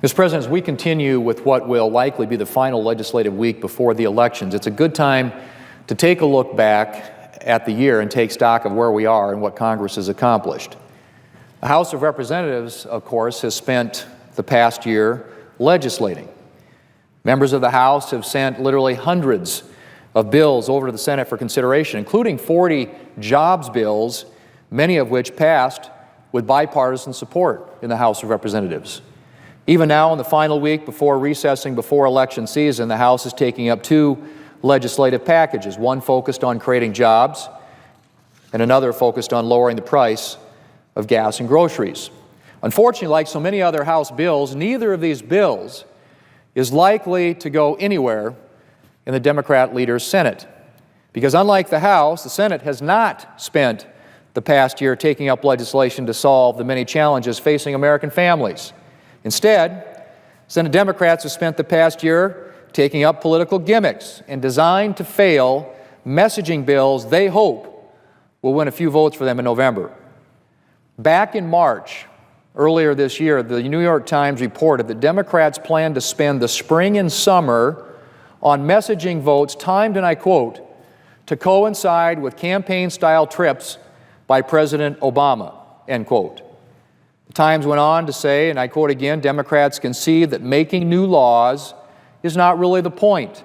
Mr. President, as we continue with what will likely be the final legislative week before the elections, it's a good time to take a look back at the year and take stock of where we are and what Congress has accomplished. The House of Representatives, of course, has spent the past year legislating. Members of the House have sent literally hundreds of bills over to the Senate for consideration, including 40 jobs bills, many of which passed with bipartisan support in the House of Representatives. Even now, in the final week before recessing before election season, the House is taking up two legislative packages, one focused on creating jobs and another focused on lowering the price of gas and groceries. Unfortunately, like so many other House bills, neither of these bills is likely to go anywhere in the Democrat leader's Senate. Because unlike the House, the Senate has not spent the past year taking up legislation to solve the many challenges facing American families. Instead, Senate Democrats have spent the past year taking up political gimmicks and designed to fail messaging bills they hope will win a few votes for them in November. Back in March, earlier this year, the New York Times reported that Democrats plan to spend the spring and summer on messaging votes timed, and I quote, to coincide with campaign-style trips by President Obama, end quote. The Times went on to say, and I quote again, Democrats concede that making new laws is not really the point.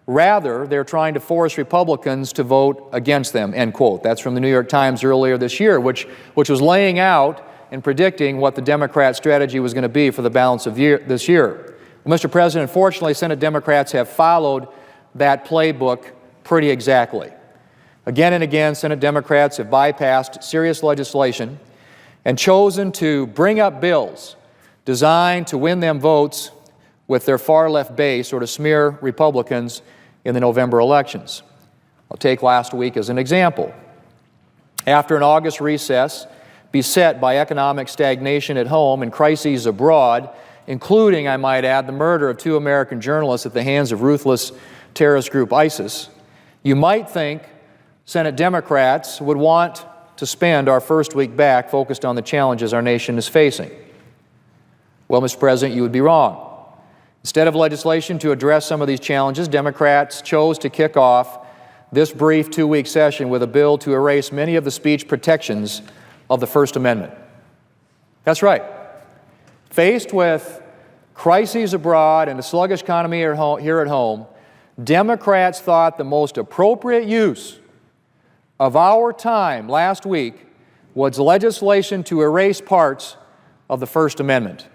Rather, they're trying to force Republicans to vote against them, end quote. That's from the New York Times earlier this year, which was laying out and predicting what the Democrat strategy was going to be for the balance of this year. Well, Mr. President, unfortunately, Senate Democrats have followed that playbook pretty exactly. Again and again, Senate Democrats have bypassed serious legislation and chosen to bring up bills designed to win them votes with their far-left base or to smear Republicans in the November elections. I'll take last week as an example. After an August recess beset by economic stagnation at home and crises abroad, including, I might add, the murder of two American journalists at the hands of ruthless terrorist group ISIS, you might think Senate Democrats would want to spend our first week back focused on the challenges our nation is facing. Well, Mr. President, you would be wrong. Instead of legislation to address some of these challenges, Democrats chose to kick off this brief two-week session with a bill to erase many of the speech protections of the First Amendment. That's right. Faced with crises abroad and a sluggish economy here at home, Democrats thought the most appropriate use of our time last week was legislation to erase parts of the First Amendment.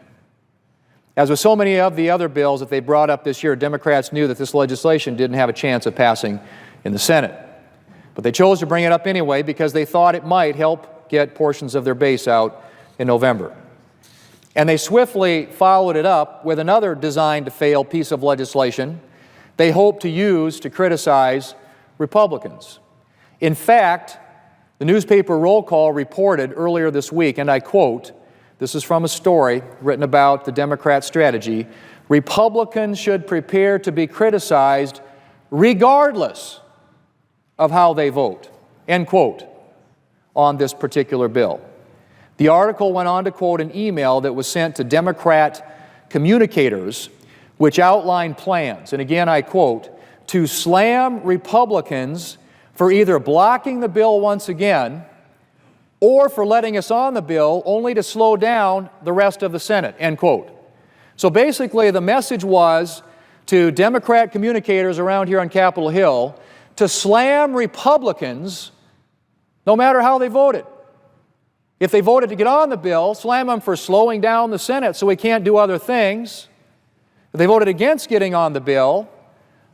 As with so many of the other bills that they brought up this year, Democrats knew that this legislation didn't have a chance of passing in the Senate. But they chose to bring it up anyway because they thought it might help get portions of their base out in November. And they swiftly followed it up with another designed-to-fail piece of legislation they hope to use to criticize Republicans. In fact, the newspaper Roll Call reported earlier this week, and I quote, this is from a story written about the Democrat strategy, Republicans should prepare to be criticized regardless of how they vote, end quote, on this particular bill. The article went on to quote an email that was sent to Democrat communicators which outlined plans, and again I quote, to slam Republicans for either blocking the bill once again or for letting us on the bill only to slow down the rest of the Senate, end quote. So basically the message was to Democrat communicators around here on Capitol Hill to slam Republicans no matter how they voted. If they voted to get on the bill, slam them for slowing down the Senate so we can't do other things. If they voted against getting on the bill,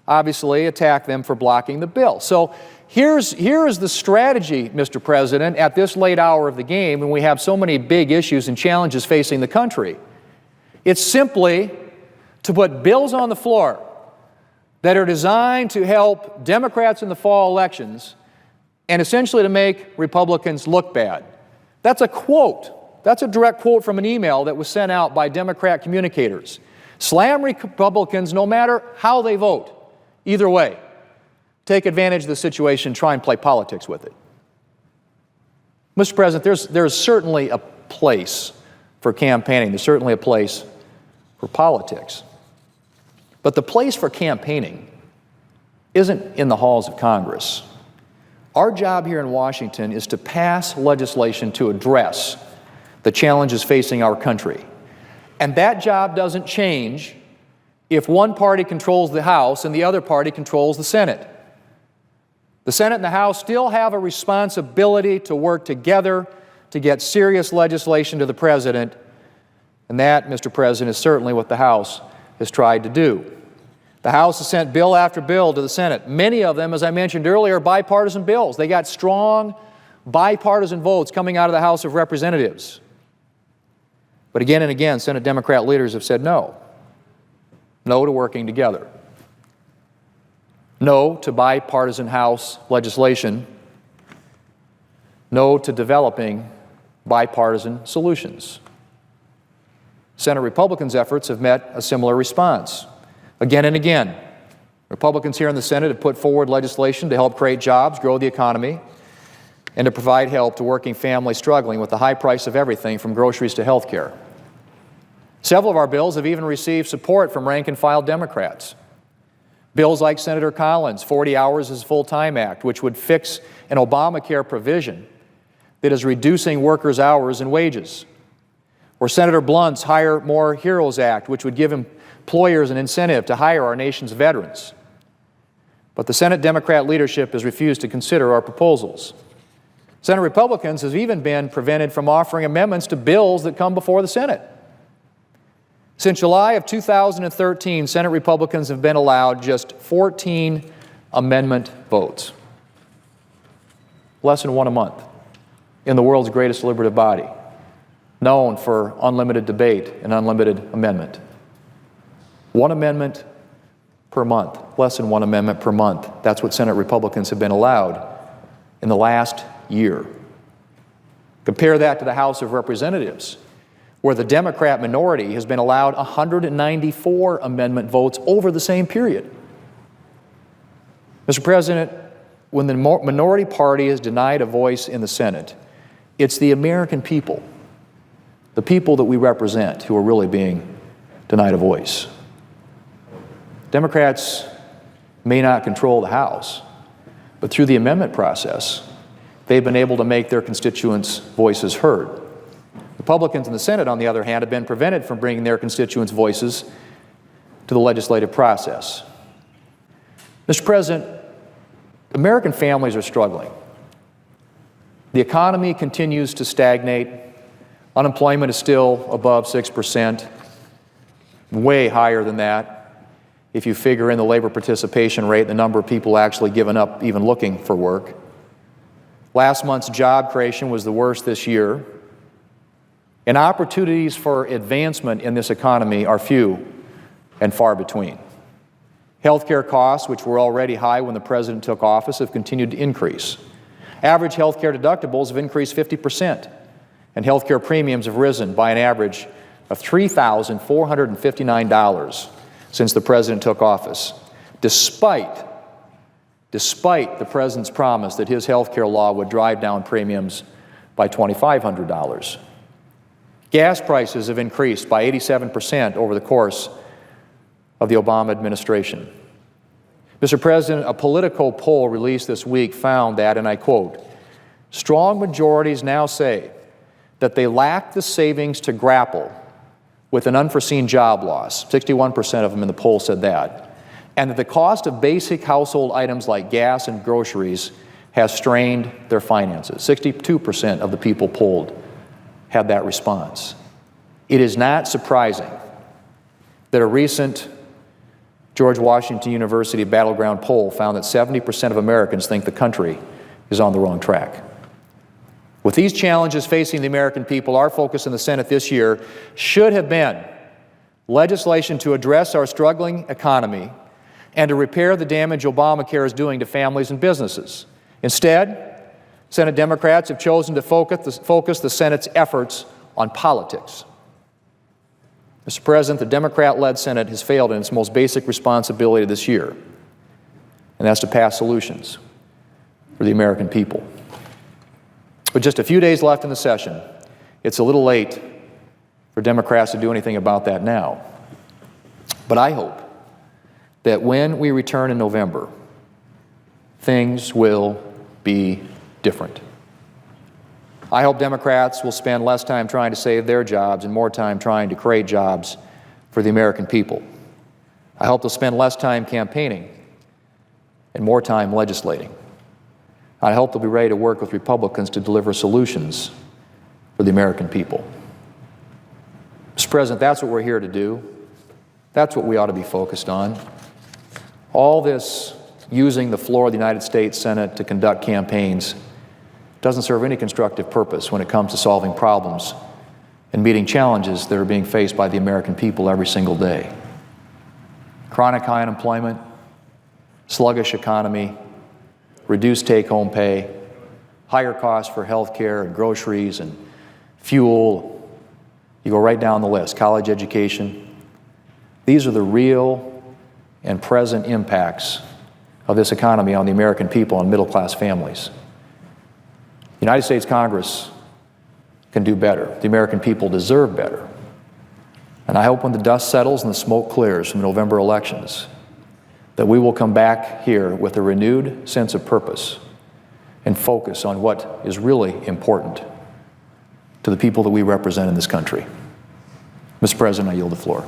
obviously attack them for blocking the bill. So here's the strategy, Mr. President, at this late hour of the game when we have so many big issues and challenges facing the country. It's simply to put bills on the floor that are designed to help Democrats in the fall elections and essentially to make Republicans look bad. That's a quote. That's a direct quote from an email that was sent out by Democrat communicators. Slam Republicans no matter how they vote. Either way. Take advantage of the situation, try and play politics with it. Mr. President, there's certainly a place for campaigning. There's certainly a place for politics. But the place for campaigning isn't in the halls of Congress. Our job here in Washington is to pass legislation to address the challenges facing our country. And that job doesn't change if one party controls the House and the other party controls the Senate. The Senate and the House still have a responsibility to work together to get serious legislation to the President, and that, Mr. President, is certainly what the House has tried to do. The House has sent bill after bill to the Senate. Many of them, as I mentioned earlier, are bipartisan bills. They got strong bipartisan votes coming out of the House of Representatives. But again and again, Senate Democrat leaders have said no. No to working together. No to bipartisan House legislation. No to developing bipartisan solutions. Senate Republicans' efforts have met a similar response. Again and again, Republicans here in the Senate have put forward legislation to help create jobs, grow the economy, and to provide help to working families struggling with the high price of everything from groceries to health care. Several of our bills have even received support from rank-and-file Democrats. Bills like Senator Collins' 40 Hours as Full-Time Act, which would fix an Obamacare provision that is reducing workers' hours and wages. Or Senator Blunt's Hire More Heroes Act, which would give employers an incentive to hire our nation's veterans. But the Senate Democrat leadership has refused to consider our proposals. Senate Republicans have even been prevented from offering amendments to bills that come before the Senate. Since July of 2013, Senate Republicans have been allowed just 14 amendment votes. Less than one a month in the world's greatest deliberative body, known for unlimited debate and unlimited amendment. One amendment per month, less than one amendment per month. That's what Senate Republicans have been allowed in the last year. Compare that to the House of Representatives, where the Democrat minority has been allowed 194 amendment votes over the same period. Mr. President, when the minority party is denied a voice in the Senate, it's the American people, the people that we represent, who are really being denied a voice. Democrats may not control the House, but through the amendment process, they've been able to make their constituents' voices heard. Republicans in the Senate, on the other hand, have been prevented from bringing their constituents' voices to the legislative process. Mr. President, American families are struggling. The economy continues to stagnate. Unemployment is still above 6%, way higher than that if you figure in the labor participation rate, the number of people actually giving up even looking for work. Last month's job creation was the worst this year, and opportunities for advancement in this economy are few and far between. Healthcare costs, which were already high when the President took office, have continued to increase. Average healthcare deductibles have increased 50%, and healthcare premiums have risen by an average of $3,459 since the President took office, despite the President's promise that his healthcare law would drive down premiums by $2,500. Gas prices have increased by 87% over the course of the Obama administration. Mr. President, a Politico poll released this week found that, and I quote, "Strong majorities now say that they lack the savings to grapple with an unforeseen job loss." 61% of them in the poll said that. And that the cost of basic household items like gas and groceries has strained their finances. 62% of the people polled had that response. It is not surprising that a recent George Washington University battleground poll found that 70% of Americans think the country is on the wrong track. With these challenges facing the American people, our focus in the Senate this year should have been legislation to address our struggling economy and to repair the damage Obamacare is doing to families and businesses. Instead, Senate Democrats have chosen to focus the Senate's efforts on politics. Mr. President, the Democrat-led Senate has failed in its most basic responsibility this year, and that's to pass solutions for the American people. With just a few days left in the session, it's a little late for Democrats to do anything about that now. But I hope that when we return in November, things will be different. I hope Democrats will spend less time trying to save their jobs and more time trying to create jobs for the American people. I hope they'll spend less time campaigning and more time legislating. I hope they'll be ready to work with Republicans to deliver solutions for the American people. Mr. President, that's what we're here to do. That's what we ought to be focused on. All this using the floor of the United States Senate to conduct campaigns doesn't serve any constructive purpose when it comes to solving problems and meeting challenges that are being faced by the American people every single day. Chronic high unemployment, sluggish economy, reduced take-home pay, higher costs for health care and groceries and fuel. You go right down the list, college education. These are the real and present impacts of this economy on the American people and middle-class families. The United States Congress can do better. The American people deserve better. And I hope when the dust settles and the smoke clears from the November elections, that we will come back here with a renewed sense of purpose and focus on what is really important to the people that we represent in this country. Mr. President, I yield the floor.